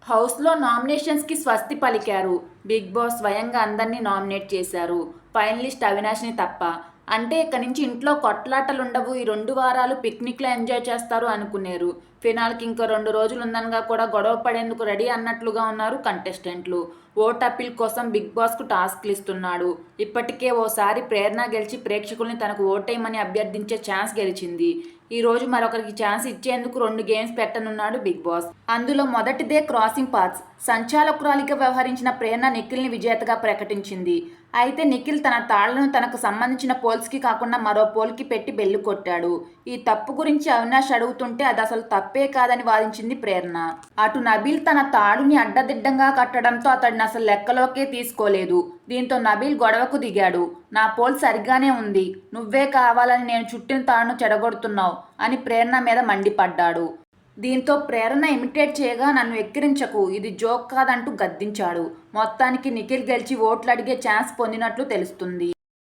హౌస్లో నామినేషన్స్కి స్వస్తి పలికారు. బిగ్ బాస్ స్వయంగా అందరినీ నామినేట్ చేశారు. ఫైనలిస్ట్ అవినాష్ని తప్ప. అంటే ఇక నుంచి ఇంట్లో కొట్లాటలుండవు, ఈ 2 వారాలు పిక్నిక్లో ఎంజాయ్ చేస్తారు అనుకునేరు. ఫినాల్కి ఇంకో 2 రోజులు ఉందనగా కూడా గొడవ పడేందుకు రెడీ అన్నట్లుగా ఉన్నారు కంటెస్టెంట్లు. ఓట్ అప్పీల్ కోసం బిగ్ బాస్కు టాస్క్లు ఇస్తున్నాడు. ఇప్పటికే ఓసారి ప్రేరణ గెలిచి ప్రేక్షకుల్ని తనకు ఓటేయమని అభ్యర్థించే ఛాన్స్ గెలిచింది. ఈ రోజు మరొకరికి ఛాన్స్ ఇచ్చేందుకు 2 గేమ్స్ పెట్టనున్నాడు బిగ్ బాస్. అందులో మొదటిదే క్రాసింగ్ పాత్స్. సంచాలకురాలిగా వ్యవహరించిన ప్రేరణ నిఖిల్ని విజేతగా ప్రకటించింది. అయితే నిఖిల్ తన తాళ్లను తనకు సంబంధించిన పోల్స్కి కాకుండా మరో పోల్కి పెట్టి బెల్లు కొట్టాడు. ఈ తప్పు గురించి అవినాష్ అడుగుతుంటే అది అసలు తప్పే కాదని వాదించింది ప్రేరణ. అటు నబీల్ తన తాడుని అడ్డదిడ్డంగా కట్టడంతో అతడిని అసలు లెక్కలోకే తీసుకోలేదు. దీంతో నబీల్ గొడవకు దిగాడు. నా పోల్ సరిగానే ఉంది, నువ్వే కావాలని నేను చుట్టిన తాడును చెడగొడుతున్నావు అని ప్రేరణ మీద మండిపడ్డాడు. దీంతో ప్రేరణ ఇమిటేట్ చేయగా నన్ను ఎక్కిరించకు, ఇది జోక్ కాదంటూ గద్దించాడు. మొత్తానికి నిఖిల్ గెలిచి ఓట్లు అడిగే ఛాన్స్ పొందినట్లు తెలుస్తుంది.